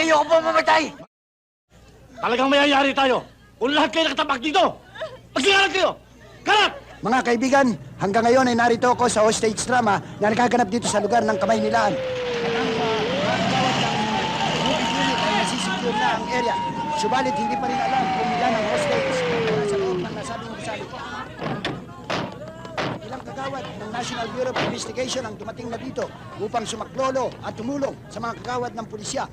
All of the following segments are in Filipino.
ayoko po mamatay! Talagang mayayari tayo kung lahat kayo nakatapak dito! Magsigalat kayo! Kalat! Mga kaibigan, hanggang ngayon ay narito ako sa hostage drama na nagaganap dito sa lugar ng Kamaynilaan. At ang mga kagawad ng movie unit ay nasisecure na ang area. Subalit hindi pa rin alam kung ilan ang hostage na nasa loob ng nasabing gusali. Ilang kagawad ng National Bureau of Investigation ang dumating na dito upang sumaklolo at tumulong sa mga kagawad ng pulisya.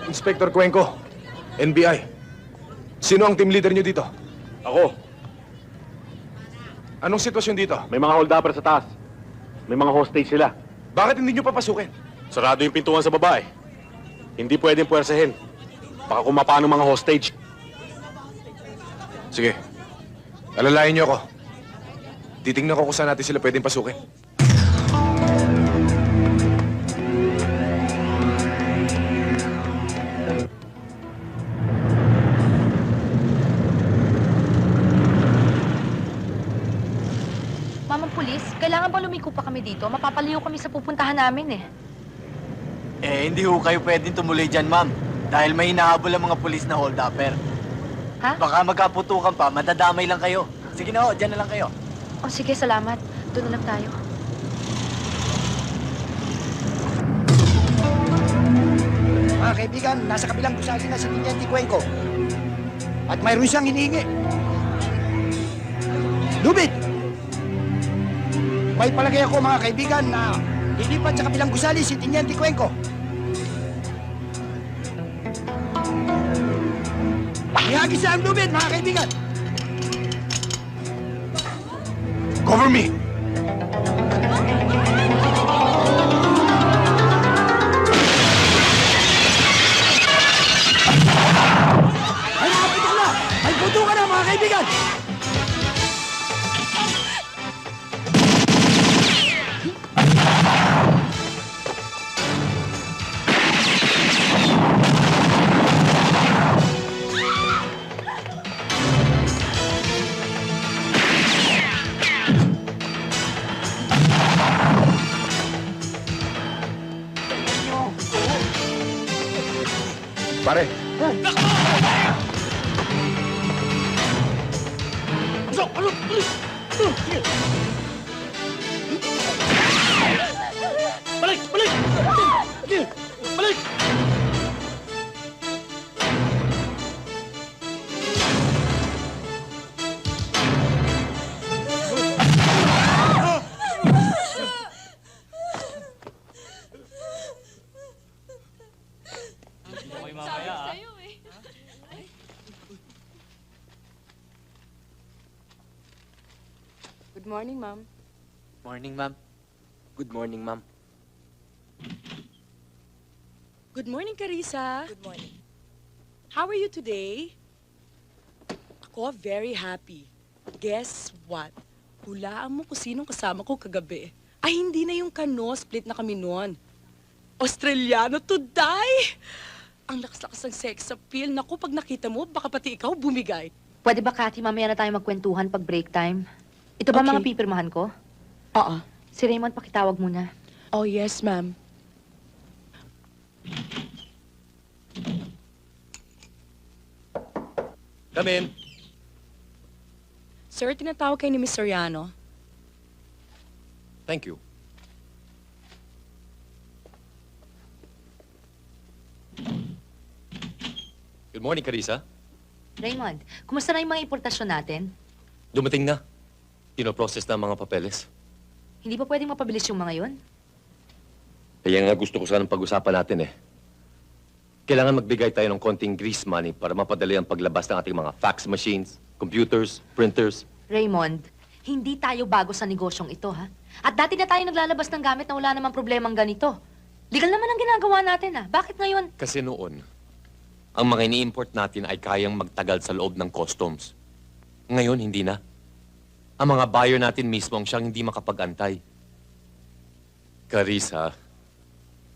Inspector Cuenco, NBI. Sino ang team leader niyo dito? Ako, Anong sitwasyon dito? may mga hold-upper sa taas. May mga hostage sila. Bakit hindi niyo papasukin? Sarado yung pintuan sa baba eh. Hindi pwedeng puwersahin. Baka kumapano mga hostage. Sige, alalayan niyo ako. Titingnan ko kung saan natin sila pwedeng pasukin. Mamang pulis, kailangan ba lumiko pa kami dito? Mapapaliw kami sa pupuntahan namin eh. Eh, hindi ho kayo pwedeng tumuloy dyan, ma'am. Dahil may hinahabol ang mga pulis na hold-upper. Ha? Baka magkaputukan pa, madadamay lang kayo. Sige na ho, dyan na lang kayo. O sige, salamat. Doon na lang tayo. Mga kaibigan, nasa kabilang gusali na si Tiniente Cuenco. At mayroon siyang hinihingi. Lubid! May palagay ako mga kaibigan na lilipat sa kabilang gusali si Tiniente Cuenco. Ihagis na ang lubid mga kaibigan! Cover me! Ay, nakaputok na! Ay, putukan na mga kaibigan! Pare, So, ano? Balik! Balik! Sige! Balik! Good morning, ma'am. Morning, ma'am. Good morning, ma'am. Good morning, Carissa. Good morning. How are you today? Ako, very happy. Guess what? Hulaan mo kung sinong kasama ko kagabi. Ay, hindi na yung kano. Split na kami noon. Australiano to die! Ang lakas-lakas ng sex appeal. Naku, pag nakita mo, baka pati ikaw bumigay. Pwede ba, Cathy, mamaya na tayo magkwentuhan pag break time? Ito ba Okay. mga pipirmahan ko? Oo. Si Raymond, pakitawag muna. Oh, yes, ma'am. Come in. Sir, tinatawag kayo ni Miss Soriano. Thank you. Good morning, Carissa. Raymond, kumusta na yung mga importasyon natin? Dumating na. Pinoprocess na ang mga papeles. Hindi ba pwedeng mapabilis yung mga yun? Kaya nga gusto ko sanang pag-usapan natin eh. Kailangan magbigay tayo ng konting grease money para mapadali ang paglabas ng ating mga fax machines, computers, printers. Raymond, hindi tayo bago sa negosyong ito, ha? At dati na tayo naglalabas ng gamit na wala namang problemang ganito. Legal naman ang ginagawa natin, ha? Bakit ngayon? Kasi noon, ang mga ini-import natin ay kayang magtagal sa loob ng customs. Ngayon, hindi na. Ang mga buyer natin mismo ang siyang hindi makapag-antay. Carissa,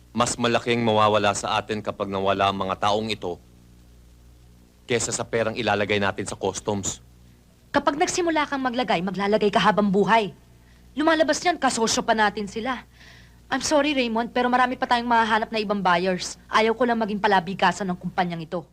mas malaking mawawala sa atin kapag nawala ang mga taong ito kesa sa perang ilalagay natin sa customs. Kapag nagsimula kang maglalagay ka habang buhay. Lumalabas yan, kasosyo pa natin sila. I'm sorry, Raymond, pero marami pa tayong mahahanap na ibang buyers. Ayaw ko lang maging palabigasan ng kumpanyang ito.